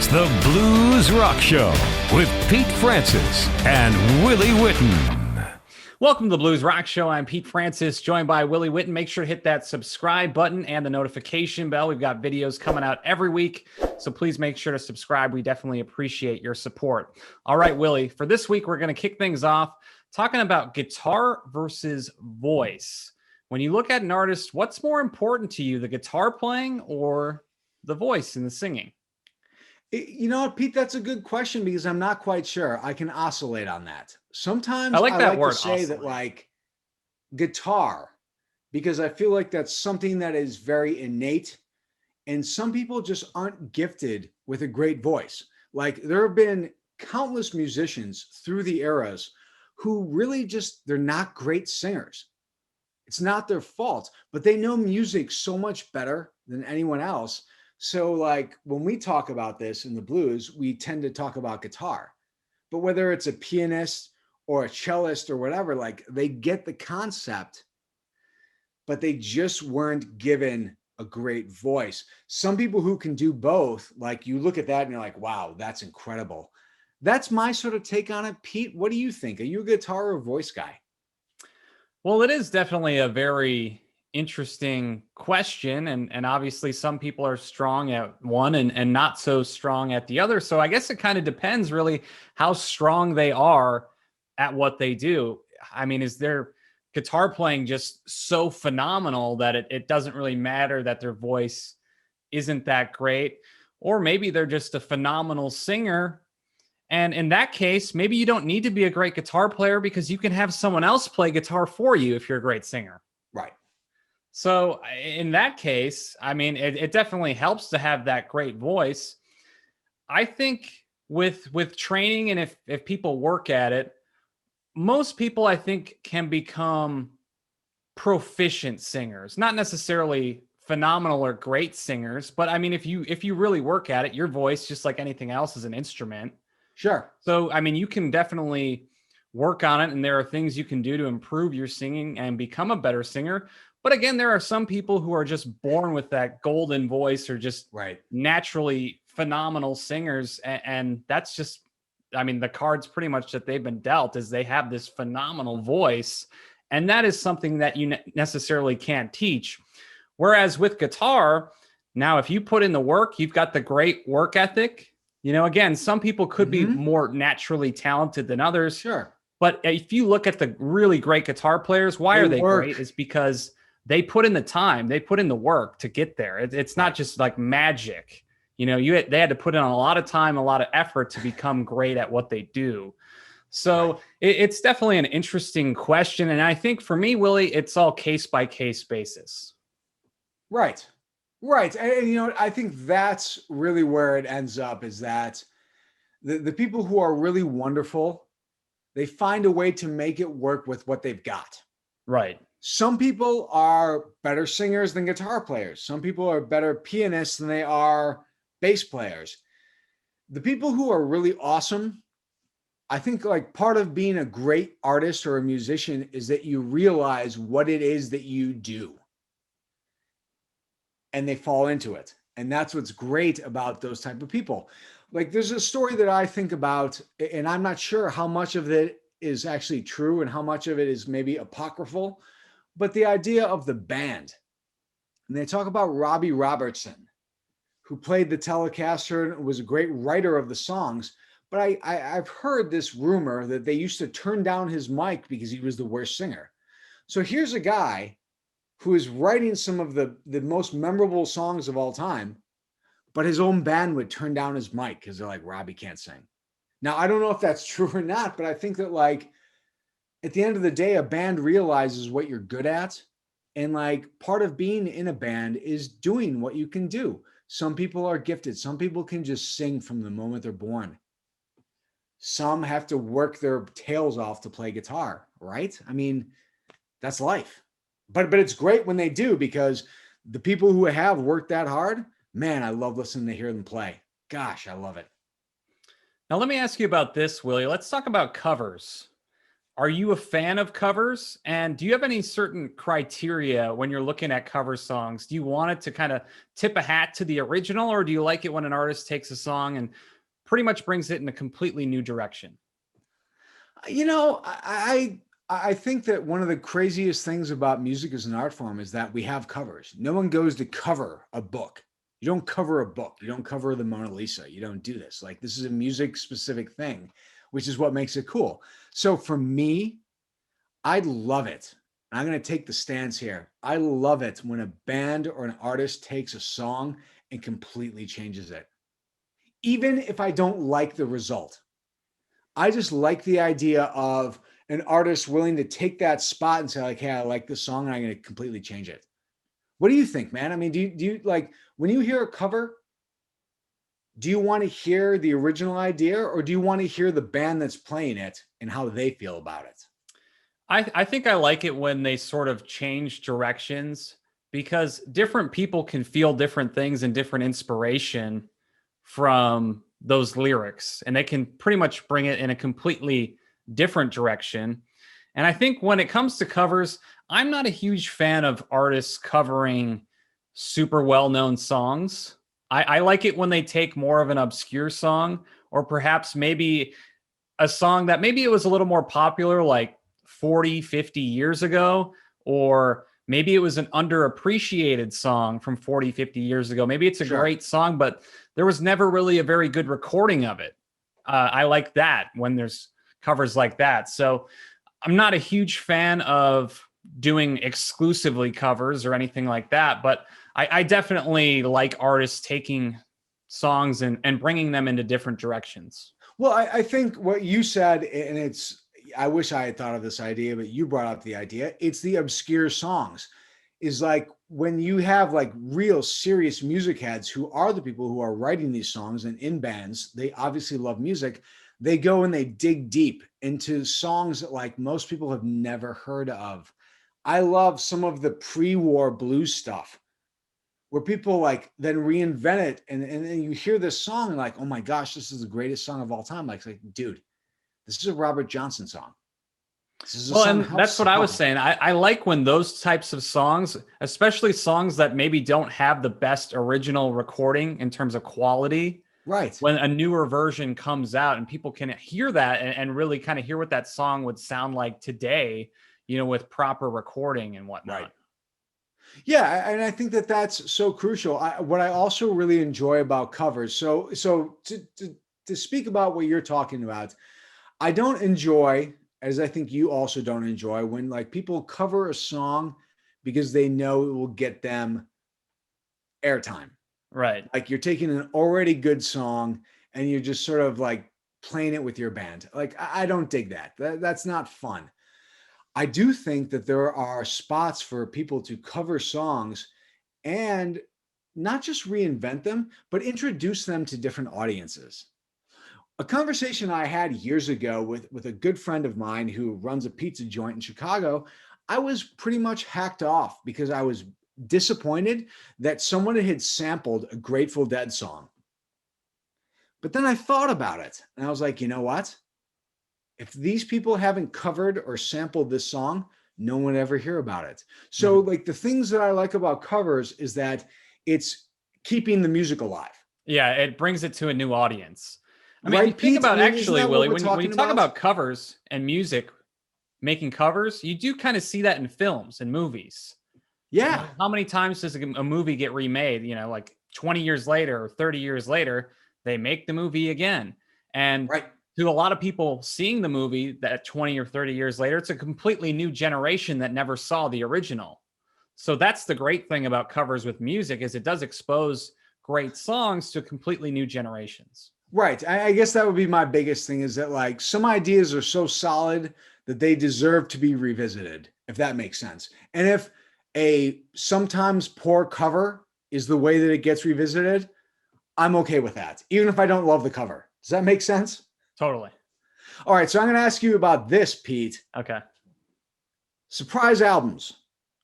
It's the Blues Rock Show with Pete Francis and Willie Witten. Welcome to the Blues Rock Show. I'm Pete Francis, joined by Willie Witten. Make sure to hit that subscribe button and the notification bell. We've got videos coming out every week, so please make sure to subscribe. We definitely appreciate your support. All right, Willie, for this week, we're going to kick things off talking about guitar versus voice. When you look at an artist, what's more important to you, the guitar playing or the voice in the singing? You know what, Pete, that's a good question because I'm not quite sure. I can oscillate on that. Sometimes I like that word, to say that like guitar, because I feel like that's something that is very innate. And some people just aren't gifted with a great voice. Like there have been countless musicians through the eras who really just, they're not great singers. It's not their fault, but they know music so much better than anyone else. So like when we talk about this in the blues, we tend to talk about guitar, but whether it's a pianist or a cellist or whatever, like they get the concept, but they just weren't given a great voice. Some people who can do both, like you look at that and you're like, wow, that's incredible. That's my sort of take on it. Pete, what do you think? Are you a guitar or voice guy? Well, it is definitely a very interesting question. And obviously some people are strong at one and not so strong at the other. So I guess it kind of depends really how strong they are at what they do. I mean, is their guitar playing just so phenomenal that it doesn't really matter that their voice isn't that great? Or maybe they're just a phenomenal singer. And in that case, maybe you don't need to be a great guitar player because you can have someone else play guitar for you if you're a great singer. Right. So in that case, I mean, it definitely helps to have that great voice. I think with training and if people work at it, most people I think can become proficient singers, not necessarily phenomenal or great singers, but I mean, if you really work at it, your voice, just like anything else, is an instrument. Sure. So, I mean, you can definitely work on it and there are things you can do to improve your singing and become a better singer. But again, there are some people who are just born with that golden voice or just naturally phenomenal singers. And that's just, I mean, the cards pretty much that they've been dealt is they have this phenomenal voice. And that is something that you necessarily can't teach. Whereas with guitar, now, if you put in the work, you've got the great work ethic. You know, again, some people could be more naturally talented than others. Sure. But if you look at the really great guitar players, why are they great? Is because they put in the time, they put in the work to get there. It's not just like magic. You know, they had to put in a lot of time, a lot of effort to become great at what they do. So it's definitely an interesting question. And I think for me, Willie, it's all case by case basis. Right. Right. And you know, I think that's really where it ends up is that the people who are really wonderful, they find a way to make it work with what they've got. Right. Some people are better singers than guitar players. Some people are better pianists than they are bass players. The people who are really awesome, I think like part of being a great artist or a musician is that you realize what it is that you do. And they fall into it. And that's what's great about those type of people. Like there's a story that I think about, and I'm not sure how much of it is actually true and how much of it is maybe apocryphal, but the idea of the band. And they talk about Robbie Robertson, who played the Telecaster and was a great writer of the songs. But I've heard this rumor that they used to turn down his mic because he was the worst singer. So here's a guy who is writing some of the most memorable songs of all time, but his own band would turn down his mic because they're like, Robbie can't sing. Now, I don't know if that's true or not, but I think that like at the end of the day, a band realizes what you're good at. And like part of being in a band is doing what you can do. Some people are gifted. Some people can just sing from the moment they're born. Some have to work their tails off to play guitar, right? I mean, that's life. But it's great when they do because the people who have worked that hard, man, I love listening to hear them play. Gosh, I love it. Now, let me ask you about this, Willie. Let's talk about covers. Are you a fan of covers? And do you have any certain criteria when you're looking at cover songs? Do you want it to kind of tip a hat to the original, or do you like it when an artist takes a song and pretty much brings it in a completely new direction? You know, I think that one of the craziest things about music as an art form is that we have covers. No one goes to cover a book. You don't cover a book. You don't cover the Mona Lisa. You don't do this. Like, this is a music specific thing, which is what makes it cool. So for me, I love it. I'm going to take the stance here. I love it when a band or an artist takes a song and completely changes it. Even if I don't like the result, I just like the idea of an artist willing to take that spot and say like, hey, I like this song and I'm going to completely change it. What do you think, man? I mean, do you like when you hear a cover, do you want to hear the original idea or do you want to hear the band that's playing it and how they feel about it? I think I like it when they sort of change directions, because different people can feel different things and different inspiration from those lyrics, and they can pretty much bring it in a completely different direction. And I think when it comes to covers, I'm not a huge fan of artists covering super well-known songs. I like it when they take more of an obscure song, or perhaps maybe a song that maybe it was a little more popular like 40, 50 years ago, or maybe it was an underappreciated song from 40, 50 years ago. Maybe it's a great song, but there was never really a very good recording of it. I like that when there's covers like that. So I'm not a huge fan of doing exclusively covers or anything like that, but I definitely like artists taking songs and bringing them into different directions. Well, I think what you said, and I wish I had thought of this idea, but you brought up the idea. It's the obscure songs. Is like when you have like real serious music heads who are the people who are writing these songs and in bands, they obviously love music. They go and they dig deep into songs that like most people have never heard of. I love some of the pre-war blues stuff where people like then reinvent it. And then you hear this song and like, oh my gosh, this is the greatest song of all time. Like, dude, this is a Robert Johnson song. Well, and that's what I was saying. I like when those types of songs, especially songs that maybe don't have the best original recording in terms of quality. Right. When a newer version comes out and people can hear that and really kind of hear what that song would sound like today, you know, with proper recording and whatnot. Right. Yeah, and I think that that's so crucial. What I also really enjoy about covers. So to speak about what you're talking about, I don't enjoy, as I think you also don't enjoy, when like people cover a song because they know it will get them airtime. Right. Like you're taking an already good song and you're just sort of like playing it with your band. Like I don't dig that. That's not fun. I do think that there are spots for people to cover songs and not just reinvent them, but introduce them to different audiences. A conversation I had years ago with a good friend of mine who runs a pizza joint in Chicago, I was pretty much hacked off because I was disappointed that someone had sampled a Grateful Dead song. But then I thought about it and I was like, you know what? If these people haven't covered or sampled this song, no one ever hear about it. So like the things that I like about covers is that it's keeping the music alive. Yeah, it brings it to a new audience. I mean, Right, think Pete? about I mean, actually, isn't that Willie, what we're when you talking talk about? about covers and music, making covers, you do kind of see that in films and movies. Yeah. How many times does a movie get remade? You know, like 20 years later or 30 years later, they make the movie again. And Right. to a lot of people seeing the movie that 20 or 30 years later, it's a completely new generation that never saw the original. So that's the great thing about covers with music, is it does expose great songs to completely new generations. Right. I guess that would be my biggest thing, is that like some ideas are so solid that they deserve to be revisited, if that makes sense. And if a sometimes poor cover is the way that it gets revisited, I'm okay with that, even if I don't love the cover. Does that make sense? Totally. All right. So I'm going to ask you about this, Pete. Okay. Surprise albums.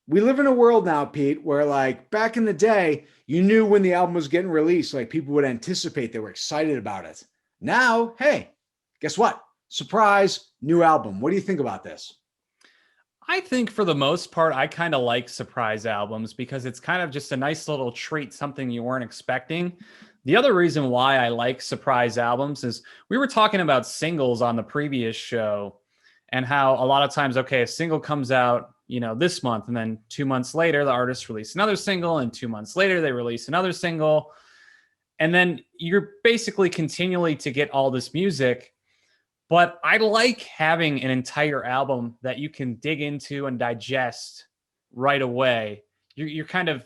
We live in a world now, Pete, where like back in the day, you knew when the album was getting released, like people would anticipate, they were excited about it. Now, hey, guess what? surprise, new album. What do you think about this? I think for the most part, I kind of like surprise albums because it's kind of just a nice little treat, something you weren't expecting. The other reason why I like surprise albums is we were talking about singles on the previous show and how a lot of times, okay, a single comes out, this month, and then 2 months later, the artist released another single, and 2 months later, they release another single. And then you're basically continually to get all this music. But I like having an entire album that you can dig into and digest right away. You're kind of,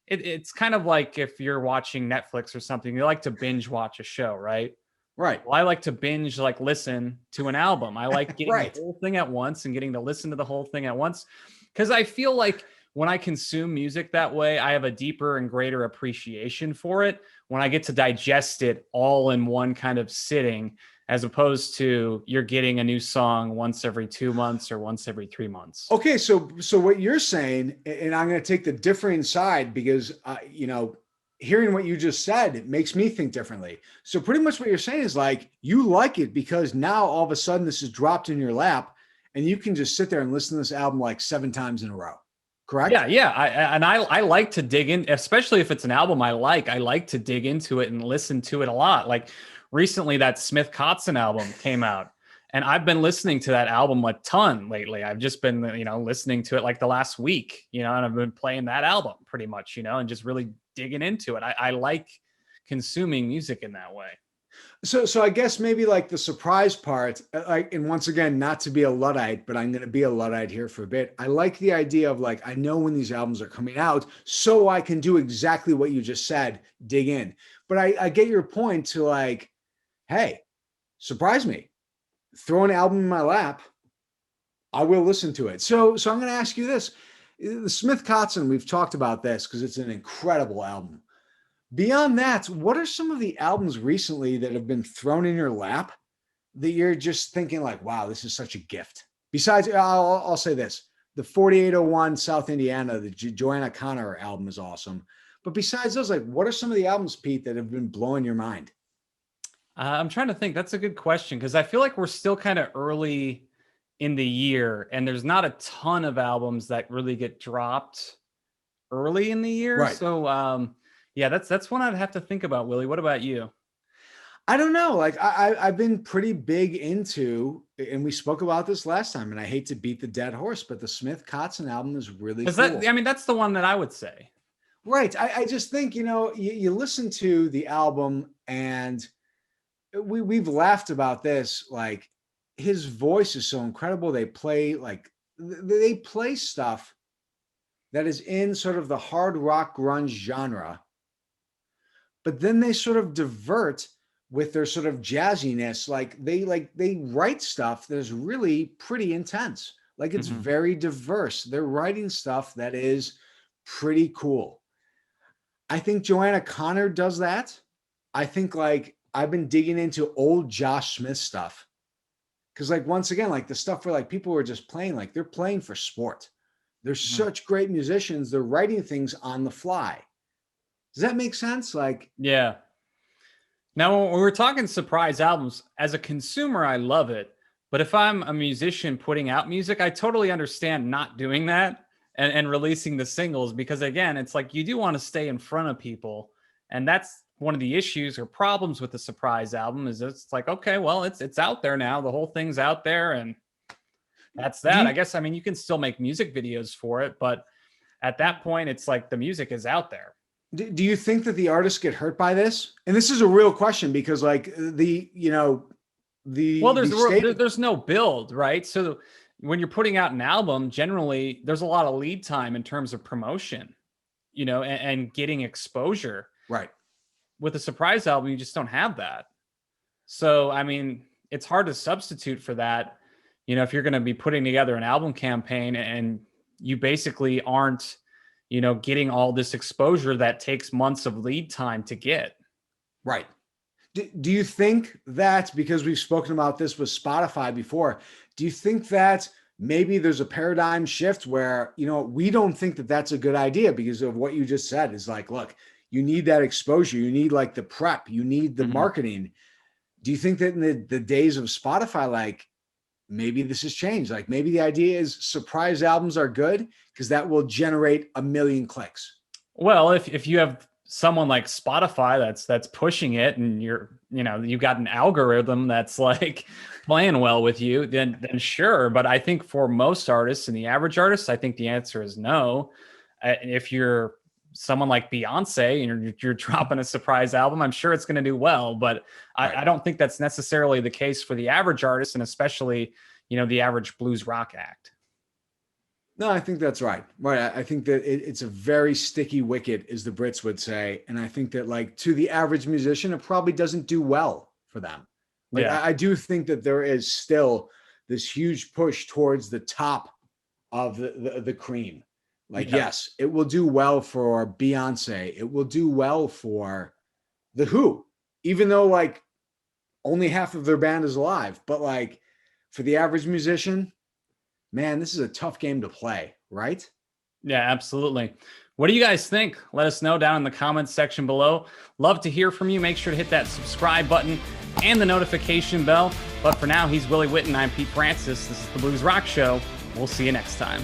it's kind of like if you're watching Netflix or something, you like to binge watch a show, right? Right. Well, I like to binge, like listen to an album. I like getting Right. the whole thing at once and getting to listen to the whole thing at once. Because I feel like when I consume music that way, I have a deeper and greater appreciation for it when I get to digest it all in one kind of sitting, as opposed to you're getting a new song once every 2 months or once every 3 months. Okay, so what you're saying, and I'm going to take the differing side because hearing what you just said, it makes me think differently. So pretty much what you're saying is like you like it because now all of a sudden this is dropped in your lap, and you can just sit there and listen to this album like 7 times in a row. Correct? Yeah. I like to dig in, especially if it's an album I like to dig into it and listen to it a lot. Like recently that Smith Kotzen album came out, and I've been listening to that album a ton lately. I've just been, listening to it like the last week, and I've been playing that album pretty much, and just really digging into it. I like consuming music in that way. So I guess maybe like the surprise part, like, and once again, not to be a Luddite, but I'm going to be a Luddite here for a bit. I like the idea of like, I know when these albums are coming out, so I can do exactly what you just said, dig in. But I get your point to like, hey, surprise me, throw an album in my lap, I will listen to it. So I'm going to ask you this. The Smith Kotzen, we've talked about this because it's an incredible album. Beyond that, what are some of the albums recently that have been thrown in your lap that you're just thinking like, wow, this is such a gift? Besides, I'll say this, the 4801 South Indiana, the Joanna Connor album is awesome. But besides those, like, what are some of the albums, Pete, that have been blowing your mind? I'm trying to think. That's a good question because I feel like we're still kind of early in the year and there's not a ton of albums that really get dropped early in the year. Right. So, yeah, that's one I'd have to think about, Willie. What about you? I don't know. Like I've been pretty big into, and we spoke about this last time, and I hate to beat the dead horse, but the Smith Kotzen album is really cool. That's the one that I would say. Right. I just think, you listen to the album and we've laughed about this. Like his voice is so incredible. They play stuff that is in sort of the hard rock grunge genre. But then they sort of divert with their sort of jazziness. Like they write stuff that is really pretty intense. Like it's very diverse. They're writing stuff that is pretty cool. I think Joanna Connor does that. I think like I've been digging into old Josh Smith stuff. Cause like, once again, like the stuff where like people were just playing, like they're playing for sport. They're such great musicians. They're writing things on the fly. Does that make sense? Like, yeah. Now, when we're talking surprise albums, as a consumer, I love it. But if I'm a musician putting out music, I totally understand not doing that and releasing the singles because, again, it's like you do want to stay in front of people. And that's one of the issues or problems with the surprise album is it's like, okay, well, it's out there now. The whole thing's out there and that's that. I guess, I mean, you can still make music videos for it, but at that point, it's like the music is out there. Do you think that the artists get hurt by this? And this is a real question because like there's no build, right? So when you're putting out an album, generally there's a lot of lead time in terms of promotion, and getting exposure. Right. With a surprise album, you just don't have that. So, I mean, it's hard to substitute for that. If you're going to be putting together an album campaign and you basically aren't getting all this exposure that takes months of lead time to get. Right. Do you think that, because we've spoken about this with Spotify before, do you think that maybe there's a paradigm shift where, we don't think that that's a good idea because of what you just said is like, look, you need that exposure. You need like the prep, you need the marketing. do you think that in the days of Spotify, like maybe this has changed? Like maybe the idea is surprise albums are good because that will generate 1 million clicks. Well, if you have someone like Spotify that's pushing it, and you've got an algorithm that's like playing well with you, then sure. But I think for most artists and the average artist, I think the answer is no. If you're someone like Beyonce and you're dropping a surprise album, I'm sure it's going to do well. But I don't think that's necessarily the case for the average artist, and especially the average blues rock act. No, I think that's right. Right. I think that it's a very sticky wicket, as the Brits would say. And I think that, like, to the average musician, it probably doesn't do well for them. Like, Yeah. I do think that there is still this huge push towards the top of the cream. Like, Yeah. yes, it will do well for Beyonce. It will do well for The Who, even though, like, only half of their band is alive. But, like, for the average musician, man, this is a tough game to play, right? Yeah, absolutely. What do you guys think? Let us know down in the comments section below. Love to hear from you. Make sure to hit that subscribe button and the notification bell. But for now, he's Willie Witten. I'm Pete Francis. This is the Blues Rock Show. We'll see you next time.